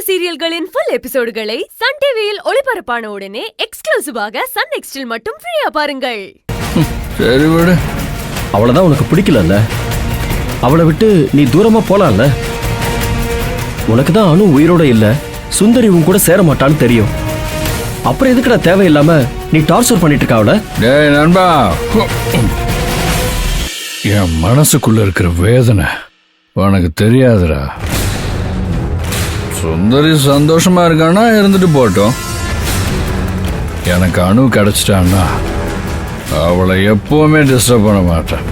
சீரியல்களின் full எபிசோடுகளை Sun டிவியில் ஒளிபரப்பான உடனே எக்ஸ்க்ளூசிவாக சன் நெக்ஸ்டில் மட்டும் ஃப்ரீயா பாருங்கள். சரி விடு. அவளதான் உனக்கு பிடிக்கலல்ல, அவளை விட்டு நீ தூரமா போலாம்ல. உனக்கு தான் அனு உயிரோட இல்ல, சுந்தரி உன் கூட சேர மாட்டான்னு தெரியும். அப்புறம் எதுக்குடா தேவையில்லாம நீ டார்ச்சர் பண்ணிட்டு இருக்க அவளை? டேய் நண்பா, என் மனசுக்குள்ள இருக்கிற வேதனை உனக்கு தெரியாதுடா. சுந்தரி சந்தோஷமா இருக்கானா இருந்துட்டு போட்டோம். எனக்கு அணு கிடைச்சிட்டான்னா அவளை எப்பவுமே டிஸ்டர்ப் பண்ண மாட்டேன்.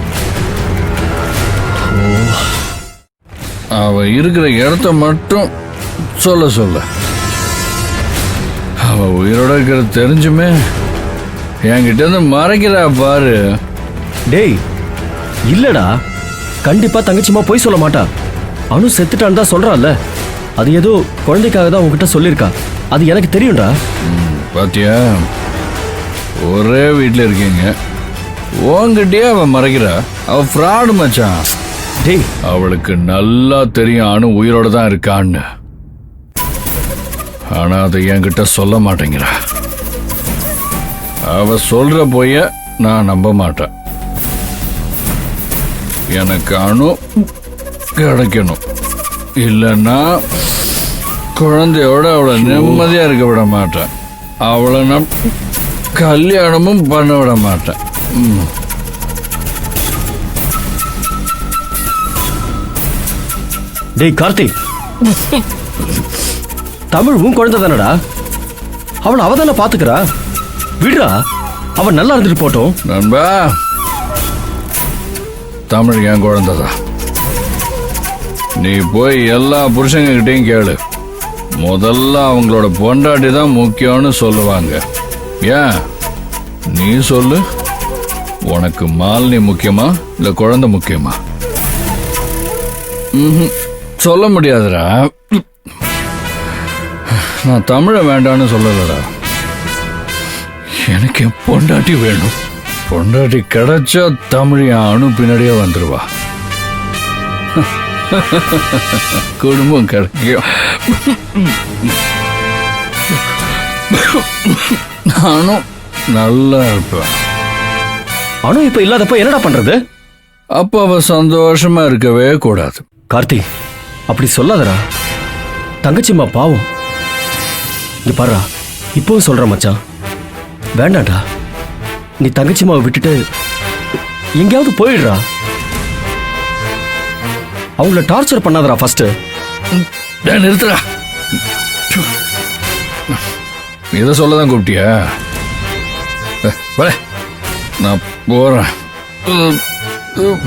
அவ இருக்கிற இடத்த மட்டும் சொல்ல அவ உயிரோட இருக்கிறது தெரிஞ்சுமே என்கிட்ட இருந்து மறைக்கிறா பாரு. டேய் இல்லடா, கண்டிப்பா தங்கச்சிமா போய் சொல்ல மாட்டா. அனு செத்துட்டான்னு தான் சொல்றான்ல, அது ஏதோ குழந்தைக்காக தான் உங்ககிட்ட சொல்லியிருக்கா. அது எனக்கு தெரியும்டா. பாத்தியா, ஒரே வீட்டில் இருக்கீங்க, உங்ககிட்டயே அவன் மறைக்கிறா. அவ ஃப்ராடு மச்சான். டேய் அவளுக்கு நல்லா தெரியும் அணு உயிரோட தான் இருக்கான்னு. ஆனா அதை என்கிட்ட சொல்ல மாட்டேங்கிறா. அவ சொல்ற போய நான் நம்ப மாட்டேன். எனக்கு அணு கிடைக்கணும், இல்லைன்னா குழந்தையோட அவளை நிம்மதியா இருக்க விட மாட்டேன். அவளை நான் கல்யாணமும் பண்ண விட மாட்டேன். டேய் கார்த்தி, தமிழ் உன் குழந்தை தானடா, அவளை அவ தானே பாத்துக்கிறா. விடுறா, அவன் நல்லா இருந்துட்டு போட்டோம். நண்பா, தமிழ் என் குழந்தைதான். நீ போய் எல்லா புருஷங்ககிட்டையும் கேளு, முதல்ல அவங்களோட பொண்டாட்டி தான் முக்கியம்னு சொல்லுவாங்க. ஏன் நீ சொல்லு, உனக்கு மாலினி முக்கியமா இல்ல குழந்தை முக்கியமா? சொல்ல முடியாதுடா. நான் தமிழை வேண்டான்னு சொல்லலடா, எனக்கு என் பொண்டாட்டி வேணும். பொண்டாட்டி கிடைச்சா தமிழ் என் அணு பின்னாடியே வந்துருவா. குடும்பம் கிடைக்கும். நானும் நல்லா இருப்பேன். அனு இப்ப இல்லாதப்ப என்னடா பண்றது? அப்ப அவ சந்தோஷமா இருக்கவே கூடாது. கார்த்தி அப்படி சொல்லாதடா, தங்கச்சிம்மா பாவம். இங்க பாருடா, இப்பவும் சொல்ற மச்சான், வேண்டாம்டா. நீ தங்கச்சிம்மாவை விட்டுட்டு எங்கேயாவது போயிடுறா. அவங்கள டார்ச்சர் பண்ணாதடா ஃபர்ஸ்ட். நிறுத்துறா. இதை சொல்லதான் கூப்பிட்டியா? நான் போறேன்.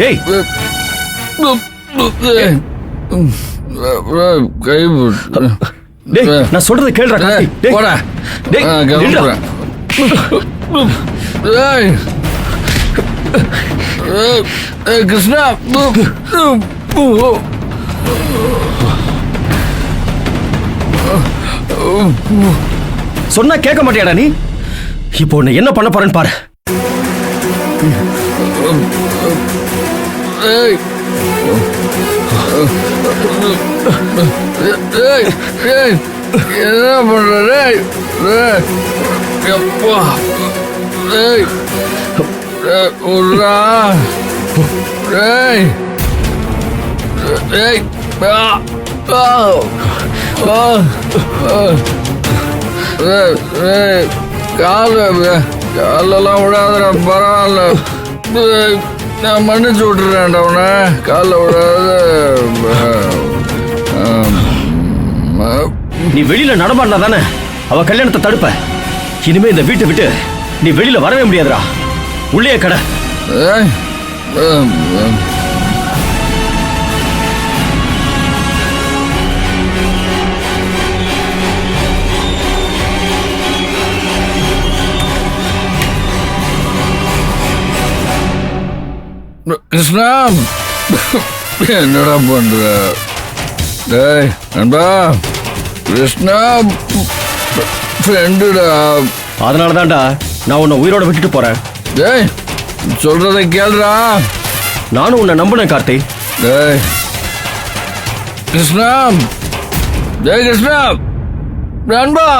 டேய் கை டேய், நான் சொல்றதை கேளுடா கார்த்தி. டேய் போடா. டேய் கவனிக்கிறேன். கிருஷ்ணா, சொன்னா கேட்க மாட்டியாடா நீ? இப்போ உன்னை என்ன பண்ண போறேன்னு பாரு. என்ன பண்ற? காலெல்லாம் விடாத, பரவாயில்ல, நான் மன்னிச்சு விட்டுறேன்டா உன. கால விடாத. நீ வெளியில நடமாடினா தானே அவ கல்யாணத்தை தடுப்ப. இனிமே இந்த வீட்டை விட்டு நீ வெளியில வரவே முடியாதுடா. உள்ளே கடை. கிருஷ்ணா, என்னடா பண்ற? டேய் நண்பா, கிருஷ்ணா ஃப்ரெண்டுடா. அதனால தான்டா நான் உன்னை உயிரோட விட்டுட்டு போறேன். டேய் சொல்றதை கேளுடா. நானும் உன்னை நம்பினேன் கார்த்தி. டேய் கிருஷ்ணா, ஜெய கிருஷ்ணா நண்பா